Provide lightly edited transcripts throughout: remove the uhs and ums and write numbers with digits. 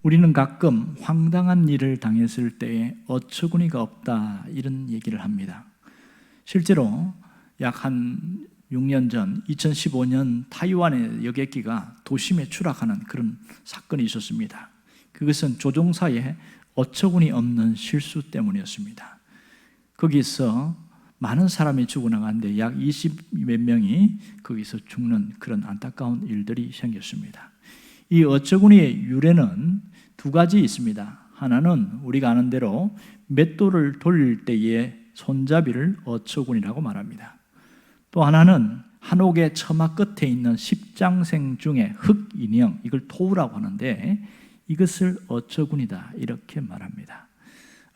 우리는 가끔 황당한 일을 당했을 때에 어처구니가 없다 이런 얘기를 합니다. 실제로 약 한 6년 전 2015년 타이완의 여객기가 도심에 추락하는 그런 사건이 있었습니다. 그것은 조종사의 어처구니 없는 실수 때문이었습니다. 거기서 많은 사람이 죽어나가는데 약 20몇 명이 거기서 죽는 그런 안타까운 일들이 생겼습니다. 이 어처구니의 유래는 두 가지 있습니다. 하나는 우리가 아는 대로 맷돌을 돌릴 때의 손잡이를 어처구니라고 말합니다. 또 하나는 한옥의 처마 끝에 있는 십장생 중에 흑인형, 이걸 토우라고 하는데 이것을 어처구니다 이렇게 말합니다.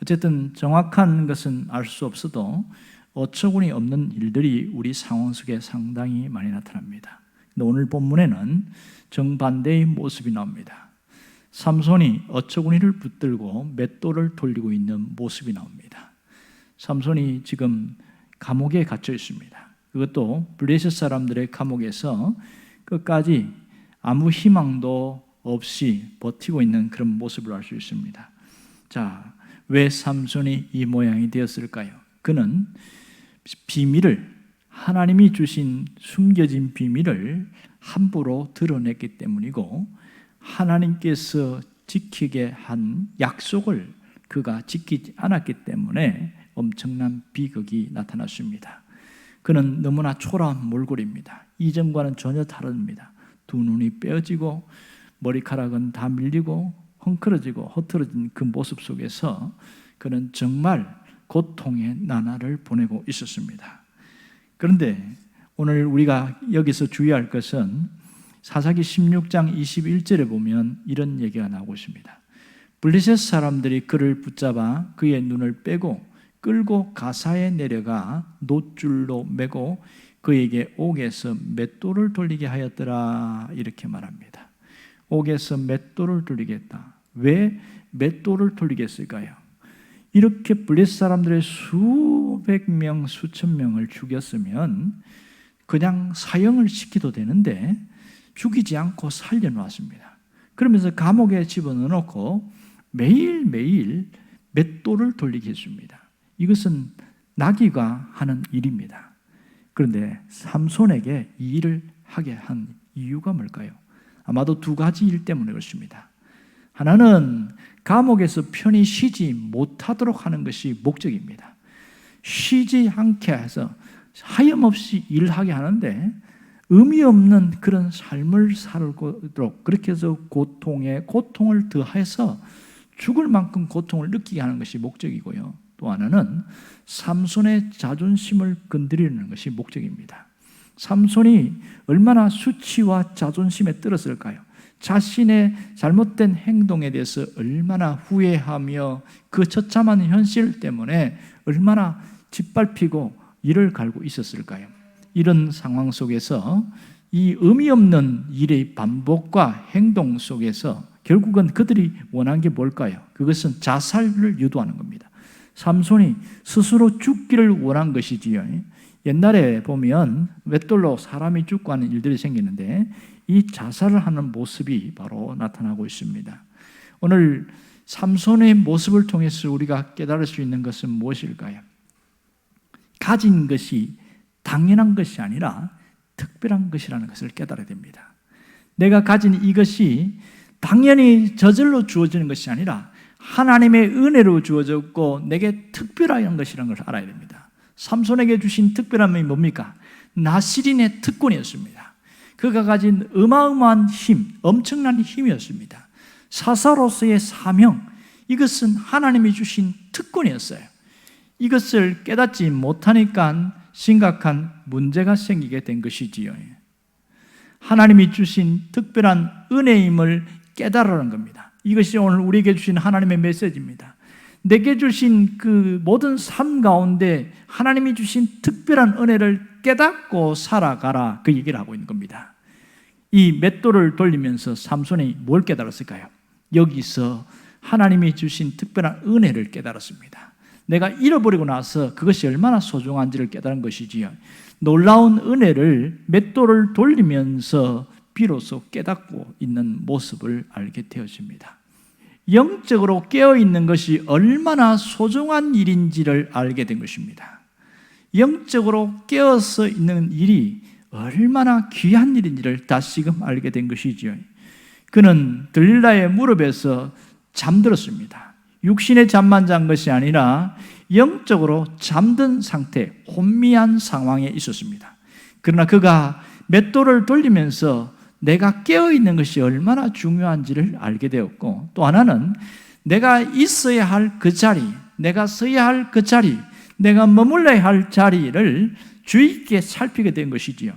어쨌든 정확한 것은 알 수 없어도 어처구니 없는 일들이 우리 상황 속에 상당히 많이 나타납니다. 근데 오늘 본문에는 정반대의 모습이 나옵니다. 삼손이 어처구니를 붙들고 맷돌을 돌리고 있는 모습이 나옵니다. 삼손이 지금 감옥에 갇혀 있습니다. 그것도 블레셋 사람들의 감옥에서 끝까지 아무 희망도 없이 버티고 있는 그런 모습을 알 수 있습니다. 자, 왜 삼손이 이 모양이 되었을까요? 그는 비밀을, 하나님이 주신 숨겨진 비밀을 함부로 드러냈기 때문이고, 하나님께서 지키게 한 약속을 그가 지키지 않았기 때문에 엄청난 비극이 나타났습니다. 그는 너무나 초라한 몰골입니다. 이전과는 전혀 다릅니다. 두 눈이 빼어지고 머리카락은 다 밀리고 헝클어지고 흐트러진 그 모습 속에서 그는 정말 고통의 나날을 보내고 있었습니다. 그런데 오늘 우리가 여기서 주의할 것은 사사기 16장 21절에 보면 이런 얘기가 나오고 있습니다. 블레셋 사람들이 그를 붙잡아 그의 눈을 빼고 끌고 가사에 내려가 놋줄로 매고 그에게 옥에서 맷돌을 돌리게 하였더라 이렇게 말합니다. 옥에서 맷돌을 돌리겠다. 왜 맷돌을 돌리겠을까요? 이렇게 블레셋 사람들의 수백 명, 수천 명을 죽였으면 그냥 사형을 시켜도 되는데 죽이지 않고 살려놓았습니다. 그러면서 감옥에 집어넣어놓고 매일매일 맷돌을 돌리게 했습니다. 이것은 나귀가 하는 일입니다. 그런데 삼손에게 이 일을 하게 한 이유가 뭘까요? 아마도 두 가지 일 때문에 그렇습니다. 하나는 감옥에서 편히 쉬지 못하도록 하는 것이 목적입니다. 쉬지 않게 해서 하염없이 일하게 하는데 의미 없는 그런 삶을 살도록 그렇게 해서 고통에 고통을 더해서 죽을 만큼 고통을 느끼게 하는 것이 목적이고요. 또 하나는 삼손의 자존심을 건드리는 것이 목적입니다. 삼손이 얼마나 수치와 자존심에 떨었을까요? 자신의 잘못된 행동에 대해서 얼마나 후회하며 그 처참한 현실 때문에 얼마나 짓밟히고 이를 갈고 있었을까요? 이런 상황 속에서 이 의미 없는 일의 반복과 행동 속에서 결국은 그들이 원한 게 뭘까요? 그것은 자살을 유도하는 겁니다. 삼손이 스스로 죽기를 원한 것이지요. 옛날에 보면 맷돌로 사람이 죽고 하는 일들이 생기는데 이 자살을 하는 모습이 바로 나타나고 있습니다. 오늘 삼손의 모습을 통해서 우리가 깨달을 수 있는 것은 무엇일까요? 가진 것이 당연한 것이 아니라 특별한 것이라는 것을 깨달아야 됩니다. 내가 가진 이것이 당연히 저절로 주어지는 것이 아니라 하나님의 은혜로 주어졌고 내게 특별한 것이라는 걸 알아야 됩니다. 삼손에게 주신 특별함이 뭡니까? 나시린의 특권이었습니다. 그가 가진 어마어마한 힘, 엄청난 힘이었습니다. 사사로서의 사명, 이것은 하나님이 주신 특권이었어요. 이것을 깨닫지 못하니까 심각한 문제가 생기게 된 것이지요. 하나님이 주신 특별한 은혜임을 깨달으라는 겁니다. 이것이 오늘 우리에게 주신 하나님의 메시지입니다. 내게 주신 그 모든 삶 가운데 하나님이 주신 특별한 은혜를 깨닫고 살아가라, 그 얘기를 하고 있는 겁니다. 이 맷돌을 돌리면서 삼손이 뭘 깨달았을까요? 여기서 하나님이 주신 특별한 은혜를 깨달았습니다. 내가 잃어버리고 나서 그것이 얼마나 소중한지를 깨달은 것이지요. 놀라운 은혜를 맷돌을 돌리면서 비로소 깨닫고 있는 모습을 알게 되어집니다. 영적으로 깨어있는 것이 얼마나 소중한 일인지를 알게 된 것입니다. 영적으로 깨어서 있는 일이 얼마나 귀한 일인지를 다시금 알게 된 것이지요. 그는 들릴라의 무릎에서 잠들었습니다. 육신의 잠만 잔 것이 아니라 영적으로 잠든 상태, 혼미한 상황에 있었습니다. 그러나 그가 맷돌을 돌리면서 내가 깨어있는 것이 얼마나 중요한지를 알게 되었고, 또 하나는 내가 있어야 할 그 자리, 내가 서야 할 그 자리, 내가 머물러야 할 자리를 주의 있게 살피게 된 것이지요.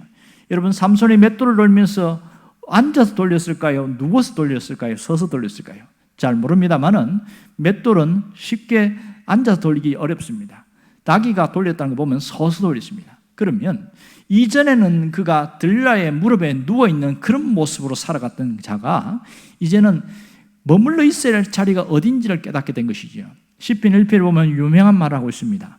여러분, 삼손이 맷돌을 돌면서 앉아서 돌렸을까요? 누워서 돌렸을까요? 서서 돌렸을까요? 잘 모릅니다만은 맷돌은 쉽게 앉아서 돌리기 어렵습니다. 다기가 돌렸다는 거 보면 서서 돌렸습니다. 그러면 이전에는 그가 들릴라의 무릎에 누워있는 그런 모습으로 살아갔던 자가 이제는 머물러 있어야 할 자리가 어딘지를 깨닫게 된 것이죠. 시편 1편에 보면 유명한 말을 하고 있습니다.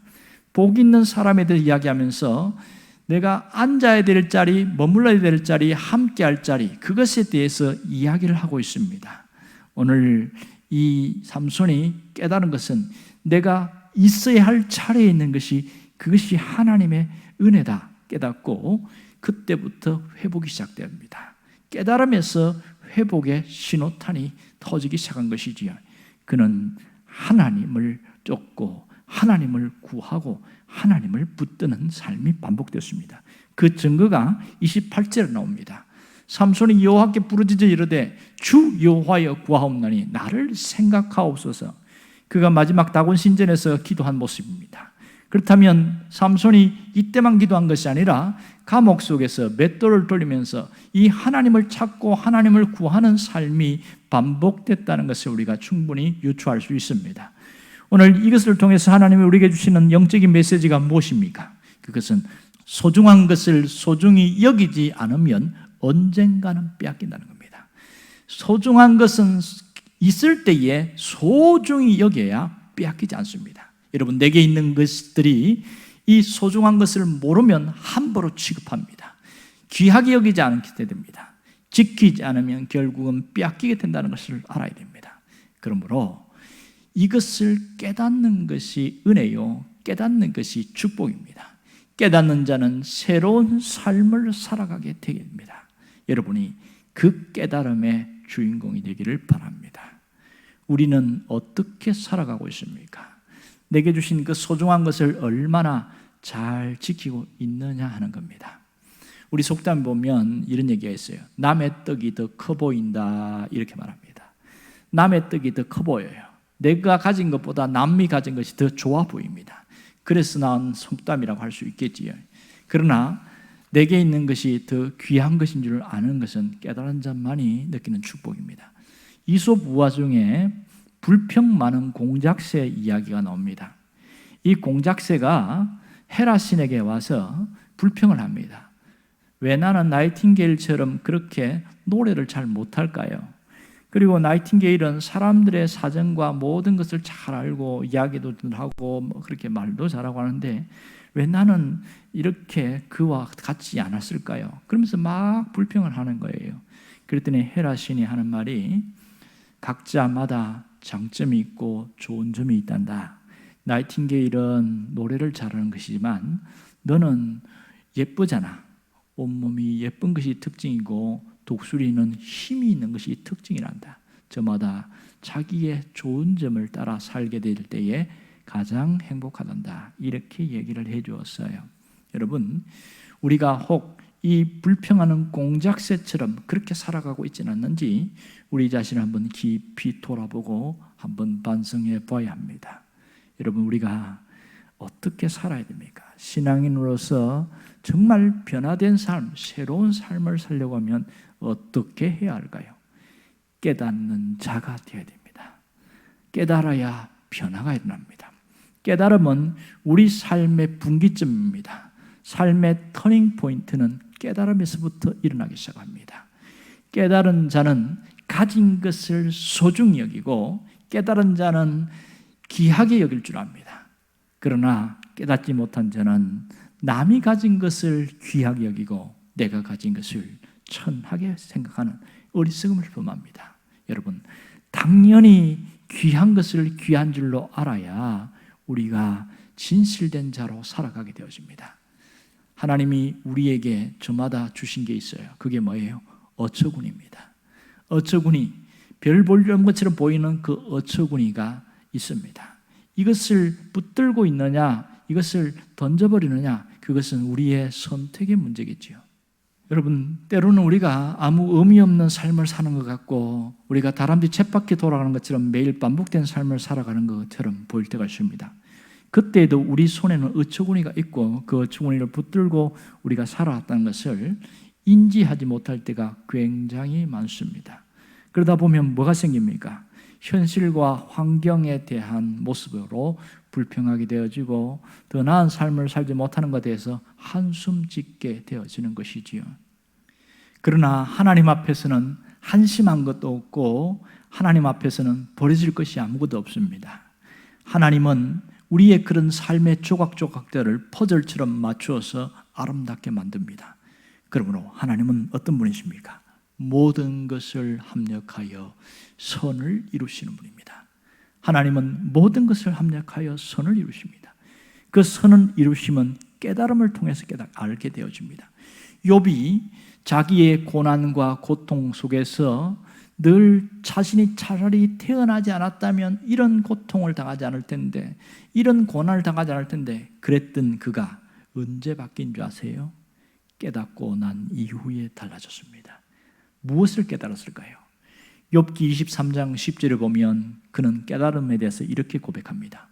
복 있는 사람에 대해 이야기하면서 내가 앉아야 될 자리, 머물러야 될 자리, 함께 할 자리, 그것에 대해서 이야기를 하고 있습니다. 오늘 이 삼손이 깨달은 것은 내가 있어야 할 자리에 있는 것이 그것이 하나님의 은혜다 깨닫고 그때부터 회복이 시작됩니다. 깨달음에서 회복의 신호탄이 터지기 시작한 것이지요. 그는 하나님을 쫓고 하나님을 구하고 하나님을 붙드는 삶이 반복되었습니다. 그 증거가 28절에 나옵니다. 삼손이 여호와께 부르짖어 이르되 주 여호와여 구하옵나니 나를 생각하옵소서. 그가 마지막 다곤 신전에서 기도한 모습입니다. 그렇다면 삼손이 이때만 기도한 것이 아니라 감옥 속에서 맷돌을 돌리면서 이 하나님을 찾고 하나님을 구하는 삶이 반복됐다는 것을 우리가 충분히 유추할 수 있습니다. 오늘 이것을 통해서 하나님이 우리에게 주시는 영적인 메시지가 무엇입니까? 그것은 소중한 것을 소중히 여기지 않으면 언젠가는 빼앗긴다는 겁니다. 소중한 것은 있을 때에 소중히 여겨야 빼앗기지 않습니다. 여러분, 내게 있는 것들이 이 소중한 것을 모르면 함부로 취급합니다. 귀하게 여기지 않게 됩니다. 지키지 않으면 결국은 빼앗기게 된다는 것을 알아야 됩니다. 그러므로 이것을 깨닫는 것이 은혜요, 깨닫는 것이 축복입니다. 깨닫는 자는 새로운 삶을 살아가게 됩니다. 여러분이 그 깨달음의 주인공이 되기를 바랍니다. 우리는 어떻게 살아가고 있습니까? 내게 주신 그 소중한 것을 얼마나 잘 지키고 있느냐 하는 겁니다. 우리 속담 보면 이런 얘기가 있어요. 남의 떡이 더 커 보인다 이렇게 말합니다. 남의 떡이 더 커 보여요. 내가 가진 것보다 남이 가진 것이 더 좋아 보입니다. 그래서 나온 속담이라고 할 수 있겠지요. 그러나 내게 있는 것이 더 귀한 것인 줄 아는 것은 깨달은 자만이 느끼는 축복입니다. 이솝 우화 중에 불평 많은 공작새 이야기가 나옵니다. 이 공작새가 헤라 신에게 와서 불평을 합니다. 왜 나는 나이팅게일처럼 그렇게 노래를 잘 못할까요? 그리고 나이팅게일은 사람들의 사정과 모든 것을 잘 알고 이야기도 하고 그렇게 말도 잘하고 하는데 왜 나는 이렇게 그와 같지 않았을까요? 그러면서 막 불평을 하는 거예요. 그랬더니 헤라 신이 하는 말이 각자마다 장점이 있고 좋은 점이 있단다. 나이팅게일은 노래를 잘하는 것이지만 너는 예쁘잖아. 온몸이 예쁜 것이 특징이고 독수리는 힘이 있는 것이 특징이란다. 저마다 자기의 좋은 점을 따라 살게 될 때에 가장 행복하단다. 이렇게 얘기를 해주었어요. 여러분, 우리가 혹 이 불평하는 공작새처럼 그렇게 살아가고 있지는 않는지 우리 자신을 한번 깊이 돌아보고 한번 반성해 봐야 합니다. 여러분, 우리가 어떻게 살아야 됩니까? 신앙인으로서 정말 변화된 삶, 새로운 삶을 살려고 하면 어떻게 해야 할까요? 깨닫는 자가 되어야 됩니다. 깨달아야 변화가 일어납니다. 깨달음은 우리 삶의 분기점입니다. 삶의 터닝 포인트는 깨달음에서부터 일어나기 시작합니다. 깨달은 자는 가진 것을 소중히 여기고 깨달은 자는 귀하게 여길 줄 압니다. 그러나 깨닫지 못한 자는 남이 가진 것을 귀하게 여기고 내가 가진 것을 천하게 생각하는 어리석음을 범합니다. 여러분, 당연히 귀한 것을 귀한 줄로 알아야 우리가 진실된 자로 살아가게 되어집니다. 하나님이 우리에게 저마다 주신 게 있어요. 그게 뭐예요? 어처구니입니다. 어처구니, 별 볼 없는 것처럼 보이는 그 어처구니가 있습니다. 이것을 붙들고 있느냐, 이것을 던져버리느냐, 그것은 우리의 선택의 문제겠지요. 여러분, 때로는 우리가 아무 의미 없는 삶을 사는 것 같고 우리가 다람쥐 쳇바퀴 돌아가는 것처럼 매일 반복된 삶을 살아가는 것처럼 보일 때가 있습니다. 그때에도 우리 손에는 어처구니가 있고 그 어처구니를 붙들고 우리가 살아왔다는 것을 인지하지 못할 때가 굉장히 많습니다. 그러다 보면 뭐가 생깁니까? 현실과 환경에 대한 모습으로 불평하게 되어지고 더 나은 삶을 살지 못하는 것에 대해서 한숨 짓게 되어지는 것이지요. 그러나 하나님 앞에서는 한심한 것도 없고 하나님 앞에서는 버려질 것이 아무것도 없습니다. 하나님은 우리의 그런 삶의 조각조각들을 퍼즐처럼 맞추어서 아름답게 만듭니다. 그러므로 하나님은 어떤 분이십니까? 모든 것을 합력하여 선을 이루시는 분입니다. 하나님은 모든 것을 합력하여 선을 이루십니다. 그 선을 이루시면 깨달음을 통해서 알게 되어집니다. 욥이 자기의 고난과 고통 속에서 늘 자신이 차라리 태어나지 않았다면 이런 고통을 당하지 않을 텐데, 이런 고난을 당하지 않을 텐데 그랬던 그가 언제 바뀐 줄 아세요? 깨닫고 난 이후에 달라졌습니다. 무엇을 깨달았을까요? 욥기 23장 10절을 보면 그는 깨달음에 대해서 이렇게 고백합니다.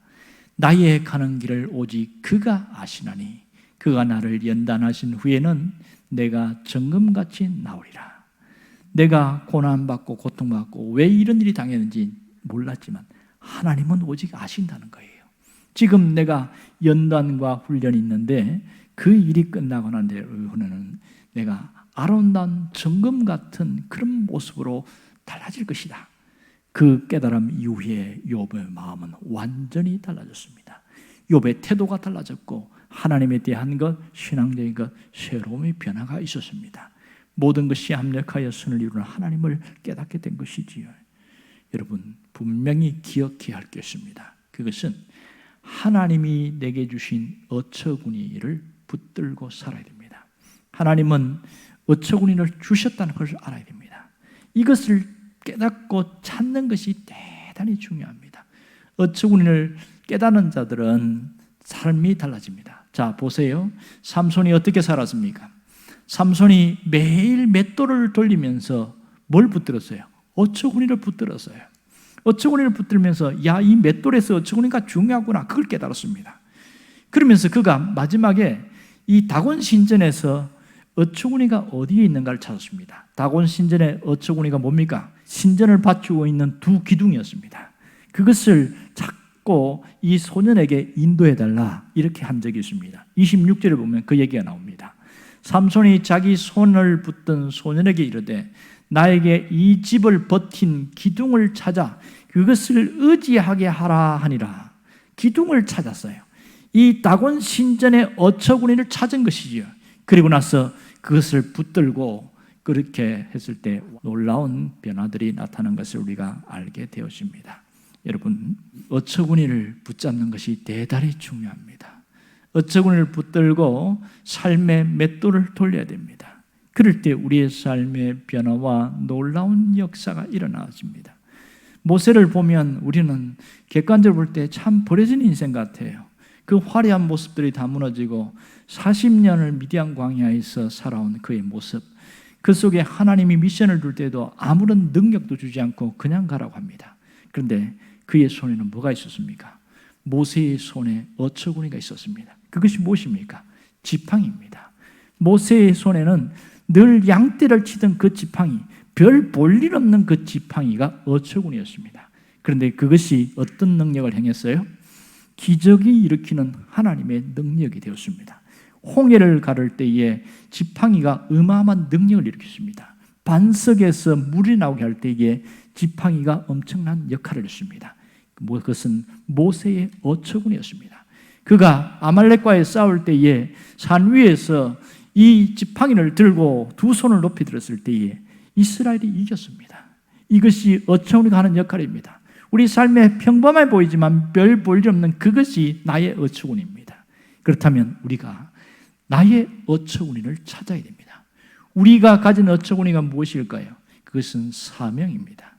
나의 가는 길을 오직 그가 아시나니 그가 나를 연단하신 후에는 내가 정금같이 나오리라. 내가 고난받고 고통받고 왜 이런 일이 당했는지 몰랐지만 하나님은 오직 아신다는 거예요. 지금 내가 연단과 훈련이 있는데 그 일이 끝나고 난 후에는 내가 아름다운 정금 같은 그런 모습으로 달라질 것이다. 그 깨달음 이후에 욥의 마음은 완전히 달라졌습니다. 욥의 태도가 달라졌고 하나님에 대한 것, 신앙적인 것, 새로움의 변화가 있었습니다. 모든 것이 합력하여 선을 이루는 하나님을 깨닫게 된 것이지요. 여러분, 분명히 기억해야 할 게 있습니다. 그것은 하나님이 내게 주신 어처구니를 붙들고 살아야 됩니다. 하나님은 어처구니를 주셨다는 것을 알아야 됩니다. 이것을 깨닫고 찾는 것이 대단히 중요합니다. 어처구니를 깨닫는 자들은 삶이 달라집니다. 자, 보세요. 삼손이 어떻게 살았습니까? 삼손이 매일 맷돌을 돌리면서 뭘 붙들었어요? 어처구니를 붙들었어요. 어처구니를 붙들면서 야, 이 맷돌에서 어처구니가 중요하구나, 그걸 깨달았습니다. 그러면서 그가 마지막에 이 다곤 신전에서 어처구니가 어디에 있는가를 찾았습니다. 다곤 신전의 어처구니가 뭡니까? 신전을 받치고 있는 두 기둥이었습니다. 그것을 찾고 이 소년에게 인도해달라, 이렇게 한 적이 있습니다. 26절에 보면 그 얘기가 나옵니다. 삼손이 자기 손을 붙든 소년에게 이르되 나에게 이 집을 버틴 기둥을 찾아 그것을 의지하게 하라 하니라. 기둥을 찾았어요. 이 다곤 신전의 어처구니를 찾은 것이지요. 그리고 나서 그것을 붙들고 그렇게 했을 때 놀라운 변화들이 나타난 것을 우리가 알게 되었습니다. 여러분, 어처구니를 붙잡는 것이 대단히 중요합니다. 어처구니를 붙들고 삶의 맷돌을 돌려야 됩니다. 그럴 때 우리의 삶의 변화와 놀라운 역사가 일어나집니다. 모세를 보면 우리는 객관적으로 볼 때 참 버려진 인생 같아요. 그 화려한 모습들이 다 무너지고 40년을 미디안 광야에서 살아온 그의 모습, 그 속에 하나님이 미션을 줄 때도 아무런 능력도 주지 않고 그냥 가라고 합니다. 그런데 그의 손에는 뭐가 있었습니까? 모세의 손에 어처구니가 있었습니다. 그것이 무엇입니까? 지팡이입니다. 모세의 손에는 늘 양떼를 치던 그 지팡이, 별 볼 일 없는 그 지팡이가 어처구니였습니다. 그런데 그것이 어떤 능력을 행했어요? 기적이 일으키는 하나님의 능력이 되었습니다. 홍해를 가를 때에 지팡이가 어마어마한 능력을 일으켰습니다. 반석에서 물이 나오게 할 때에 지팡이가 엄청난 역할을 했습니다. 그것은 모세의 어처구니였습니다. 그가 아말렉과의 싸울 때에 산 위에서 이 지팡이를 들고 두 손을 높이 들었을 때에 이스라엘이 이겼습니다. 이것이 어처구니가 하는 역할입니다. 우리 삶에 평범해 보이지만 별 볼 일 없는 그것이 나의 어처구니입니다. 그렇다면 우리가 나의 어처구니를 찾아야 됩니다. 우리가 가진 어처구니가 무엇일까요? 그것은 사명입니다.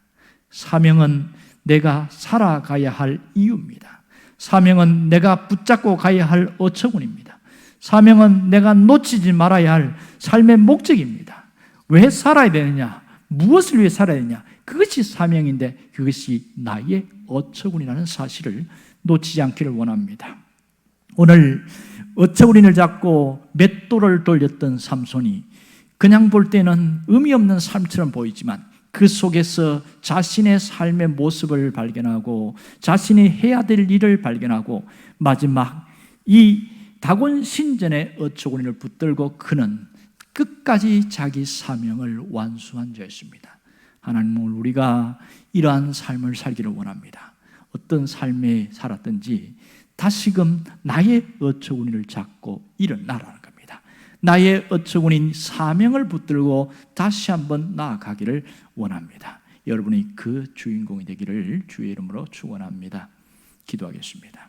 사명은 내가 살아가야 할 이유입니다. 사명은 내가 붙잡고 가야 할 어처구니입니다. 사명은 내가 놓치지 말아야 할 삶의 목적입니다. 왜 살아야 되느냐? 무엇을 위해 살아야 되느냐? 그것이 사명인데 그것이 나의 어처구니라는 사실을 놓치지 않기를 원합니다. 오늘 어처구니를 잡고 맷돌을 돌렸던 삼손이 그냥 볼 때는 의미 없는 삶처럼 보이지만 그 속에서 자신의 삶의 모습을 발견하고 자신이 해야 될 일을 발견하고 마지막 이 다곤 신전의 어처구니를 붙들고 그는 끝까지 자기 사명을 완수한 자였습니다. 하나님은 우리가 이러한 삶을 살기를 원합니다. 어떤 삶에 살았든지 다시금 나의 어처구니를 잡고 일어나라는 겁니다. 나의 어처구니인 사명을 붙들고 다시 한번 나아가기를 원합니다. 여러분이 그 주인공이 되기를 주의 이름으로 축원합니다. 기도하겠습니다.